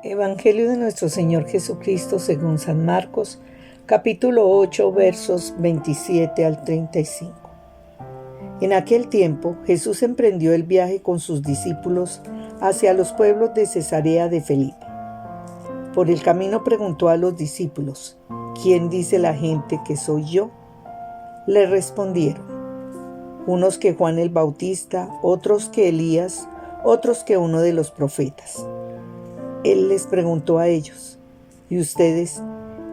Evangelio de nuestro Señor Jesucristo según San Marcos, capítulo 8, versos 27 al 35. En aquel tiempo, Jesús emprendió el viaje con sus discípulos hacia los pueblos de Cesarea de Filipo. Por el camino preguntó a los discípulos: ¿Quién dice la gente que soy yo? Le respondieron: unos que Juan el Bautista, otros que Elías, otros que uno de los profetas. Él les preguntó a ellos: ¿y ustedes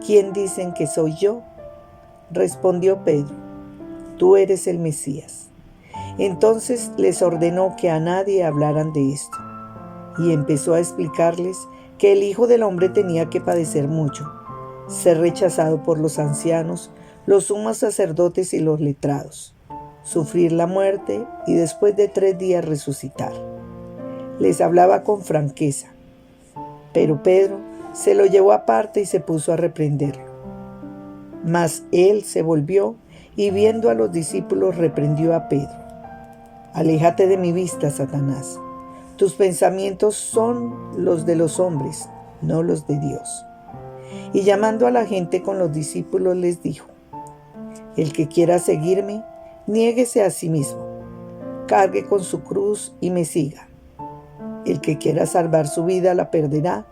quién dicen que soy yo? Respondió Pedro: tú eres el Mesías. Entonces les ordenó que a nadie hablaran de esto, y empezó a explicarles que el Hijo del Hombre tenía que padecer mucho, ser rechazado por los ancianos, los sumos sacerdotes y los letrados, sufrir la muerte y después de 3 días resucitar. Les hablaba con franqueza, pero Pedro se lo llevó aparte y se puso a reprenderlo. Mas él se volvió y viendo a los discípulos reprendió a Pedro: aléjate de mi vista, Satanás. Tus pensamientos son los de los hombres, no los de Dios. Y llamando a la gente con los discípulos les dijo: el que quiera seguirme, niéguese a sí mismo, cargue con su cruz y me siga. El que quiera salvar su vida la perderá,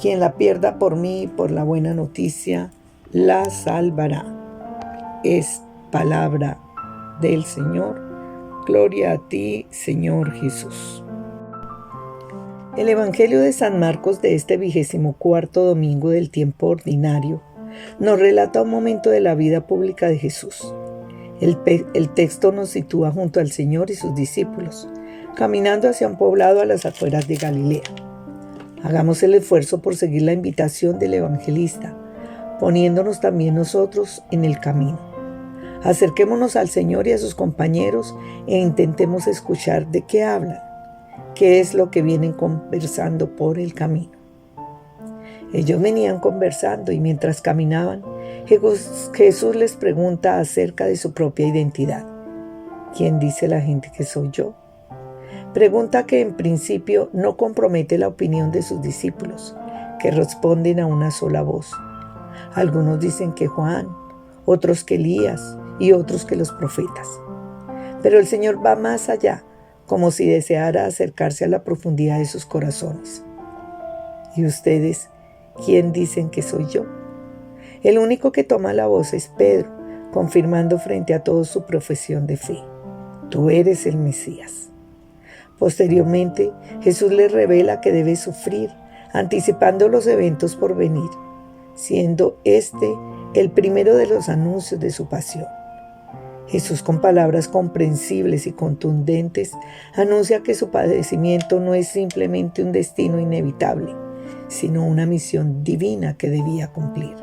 quien la pierda por mí y por la buena noticia, la salvará. Es palabra del Señor. Gloria a ti, Señor Jesús. El Evangelio de San Marcos de este 24º domingo del tiempo ordinario nos relata un momento de la vida pública de Jesús. El texto nos sitúa junto al Señor y sus discípulos, caminando hacia un poblado a las afueras de Galilea. Hagamos el esfuerzo por seguir la invitación del evangelista, poniéndonos también nosotros en el camino. Acerquémonos al Señor y a sus compañeros e intentemos escuchar de qué hablan, qué es lo que vienen conversando por el camino. Ellos venían conversando y mientras caminaban, Jesús les pregunta acerca de su propia identidad. ¿Quién dice la gente que soy yo? Pregunta que en principio no compromete la opinión de sus discípulos, que responden a una sola voz. Algunos dicen que Juan, otros que Elías y otros que los profetas. Pero el Señor va más allá, como si deseara acercarse a la profundidad de sus corazones. ¿Y ustedes quién dicen que soy yo? El único que toma la voz es Pedro, confirmando frente a todos su profesión de fe: tú eres el Mesías. Posteriormente, Jesús les revela que debe sufrir, anticipando los eventos por venir, siendo este el primero de los anuncios de su pasión. Jesús, con palabras comprensibles y contundentes, anuncia que su padecimiento no es simplemente un destino inevitable, sino una misión divina que debía cumplir.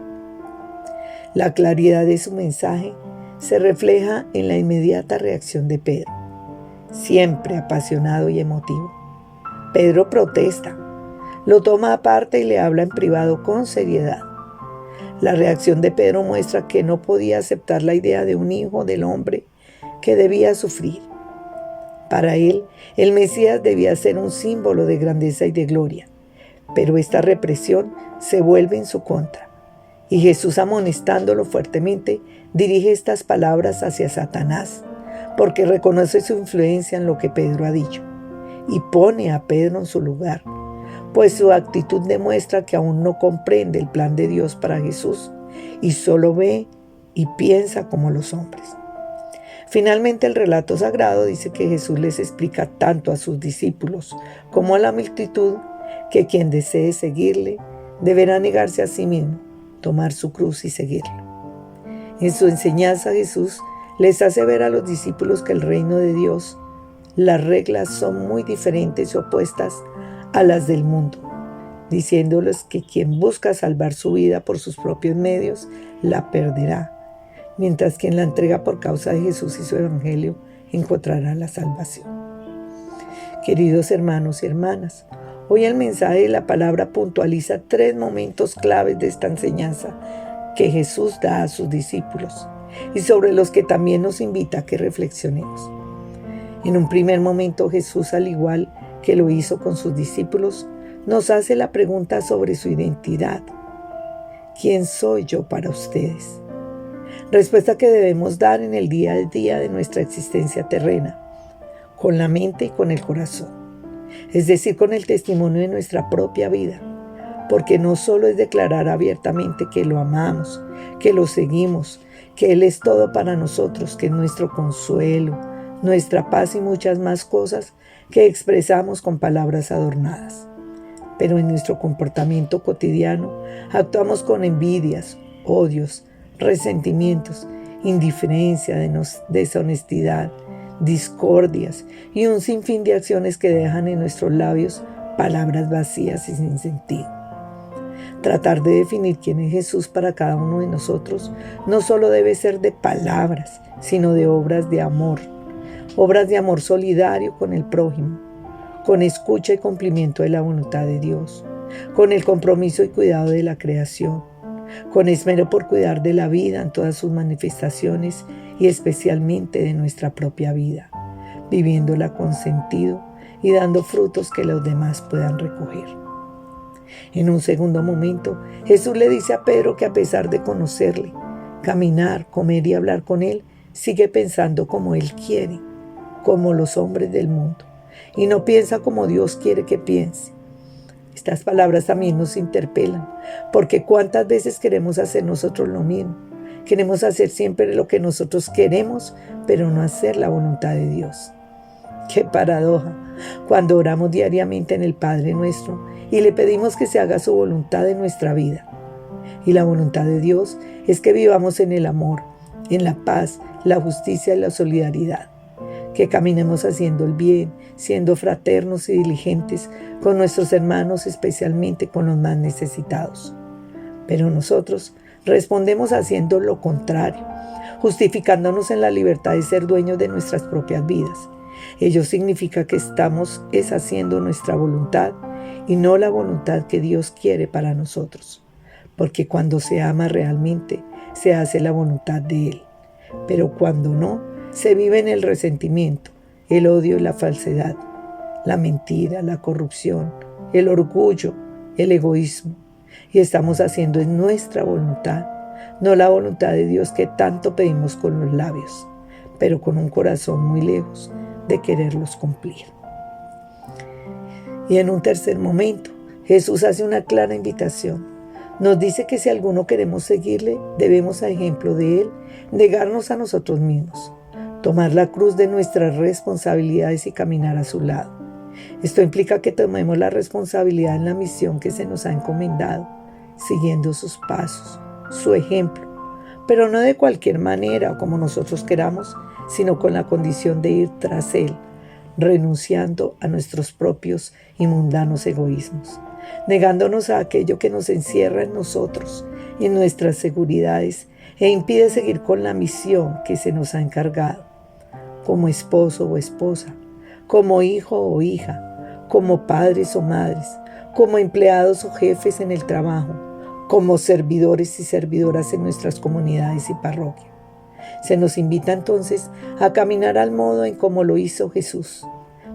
La claridad de su mensaje se refleja en la inmediata reacción de Pedro, siempre apasionado y emotivo. Pedro protesta, lo toma aparte y le habla en privado con seriedad. La reacción de Pedro muestra que no podía aceptar la idea de un hijo del hombre que debía sufrir. Para él, el Mesías debía ser un símbolo de grandeza y de gloria, pero esta represión se vuelve en su contra. Y Jesús, amonestándolo fuertemente, dirige estas palabras hacia Satanás, porque reconoce su influencia en lo que Pedro ha dicho, y pone a Pedro en su lugar, pues su actitud demuestra que aún no comprende el plan de Dios para Jesús, y solo ve y piensa como los hombres. Finalmente, el relato sagrado dice que Jesús les explica tanto a sus discípulos como a la multitud que quien desee seguirle deberá negarse a sí mismo, tomar su cruz y seguirlo. En su enseñanza, Jesús les hace ver a los discípulos que el reino de Dios, las reglas son muy diferentes y opuestas a las del mundo, diciéndoles que quien busca salvar su vida por sus propios medios, la perderá, mientras quien la entrega por causa de Jesús y su evangelio encontrará la salvación. Queridos hermanos y hermanas, hoy el mensaje de la palabra puntualiza 3 momentos claves de esta enseñanza que Jesús da a sus discípulos y sobre los que también nos invita a que reflexionemos. En un primer momento, Jesús, al igual que lo hizo con sus discípulos, nos hace la pregunta sobre su identidad. ¿Quién soy yo para ustedes? Respuesta que debemos dar en el día a día de nuestra existencia terrena, con la mente y con el corazón, es decir, con el testimonio de nuestra propia vida, porque no solo es declarar abiertamente que lo amamos, que lo seguimos, que Él es todo para nosotros, que es nuestro consuelo, nuestra paz y muchas más cosas que expresamos con palabras adornadas. Pero en nuestro comportamiento cotidiano actuamos con envidias, odios, resentimientos, indiferencia, deshonestidad, discordias y un sinfín de acciones que dejan en nuestros labios palabras vacías y sin sentido. Tratar de definir quién es Jesús para cada uno de nosotros no solo debe ser de palabras, sino de obras de amor solidario con el prójimo, con escucha y cumplimiento de la voluntad de Dios, con el compromiso y cuidado de la creación, con esmero por cuidar de la vida en todas sus manifestaciones y especialmente de nuestra propia vida, viviéndola con sentido y dando frutos que los demás puedan recoger. En un segundo momento, Jesús le dice a Pedro que a pesar de conocerle, caminar, comer y hablar con él, sigue pensando como él quiere, como los hombres del mundo, y no piensa como Dios quiere que piense. Estas palabras también nos interpelan, porque cuántas veces queremos hacer nosotros lo mismo. Queremos hacer siempre lo que nosotros queremos, pero no hacer la voluntad de Dios. ¡Qué paradoja! Cuando oramos diariamente en el Padre Nuestro y le pedimos que se haga su voluntad en nuestra vida. Y la voluntad de Dios es que vivamos en el amor, en la paz, la justicia y la solidaridad. Que caminemos haciendo el bien, siendo fraternos y diligentes con nuestros hermanos, especialmente con los más necesitados. Pero nosotros respondemos haciendo lo contrario, justificándonos en la libertad de ser dueños de nuestras propias vidas. Ello significa que estamos haciendo nuestra voluntad y no la voluntad que Dios quiere para nosotros. Porque cuando se ama realmente, se hace la voluntad de Él. Pero cuando no, se vive en el resentimiento, el odio y la falsedad, la mentira, la corrupción, el orgullo, el egoísmo. Y estamos haciendo en nuestra voluntad, no la voluntad de Dios que tanto pedimos con los labios, pero con un corazón muy lejos de quererlos cumplir. Y en un tercer momento, Jesús hace una clara invitación. Nos dice que si alguno queremos seguirle, debemos, a ejemplo de Él, negarnos a nosotros mismos, tomar la cruz de nuestras responsabilidades y caminar a su lado. Esto implica que tomemos la responsabilidad en la misión que se nos ha encomendado, siguiendo sus pasos, su ejemplo, pero no de cualquier manera o como nosotros queramos, sino con la condición de ir tras Él, renunciando a nuestros propios y mundanos egoísmos, negándonos a aquello que nos encierra en nosotros y en nuestras seguridades e impide seguir con la misión que se nos ha encargado, como esposo o esposa, como hijo o hija, como padres o madres, como empleados o jefes en el trabajo, como servidores y servidoras en nuestras comunidades y parroquias. Se nos invita entonces a caminar al modo en como lo hizo Jesús,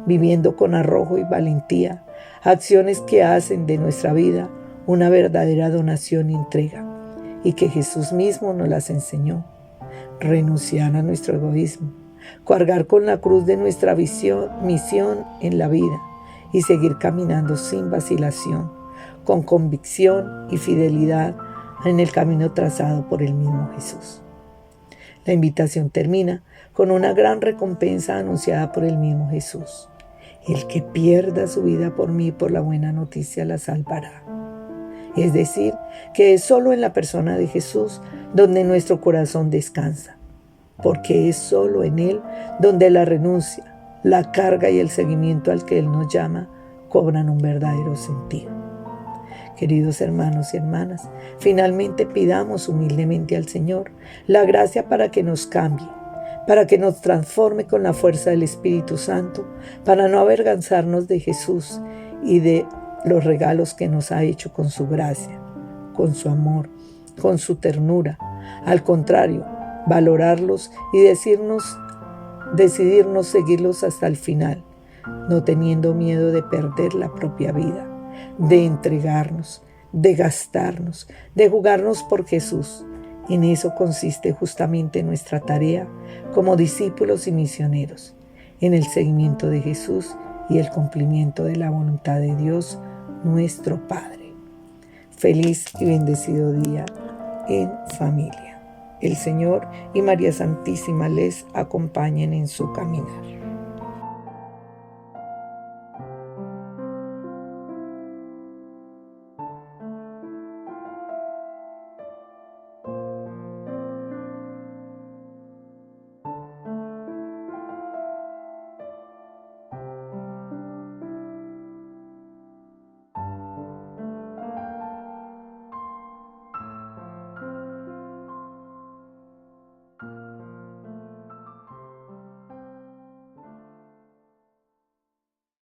viviendo con arrojo y valentía, acciones que hacen de nuestra vida una verdadera donación y entrega, y que Jesús mismo nos las enseñó. Renunciar a nuestro egoísmo, cargar con la cruz de nuestra misión en la vida y seguir caminando sin vacilación, con convicción y fidelidad en el camino trazado por el mismo Jesús. La invitación termina con una gran recompensa anunciada por el mismo Jesús. El que pierda su vida por mí, por la buena noticia, la salvará. Es decir, que es solo en la persona de Jesús donde nuestro corazón descansa, porque es solo en Él donde la renuncia, la carga y el seguimiento al que Él nos llama cobran un verdadero sentido. Queridos hermanos y hermanas, finalmente pidamos humildemente al Señor la gracia para que nos cambie, para que nos transforme con la fuerza del Espíritu Santo, para no avergonzarnos de Jesús y de los regalos que nos ha hecho con su gracia, con su amor, con su ternura. Al contrario, valorarlos y decidirnos seguirlos hasta el final, no teniendo miedo de perder la propia vida, de entregarnos, de gastarnos, de jugarnos por Jesús. En eso consiste justamente nuestra tarea como discípulos y misioneros, en el seguimiento de Jesús y el cumplimiento de la voluntad de Dios, nuestro Padre. Feliz y bendecido día en familia. El Señor y María Santísima les acompañen en su caminar.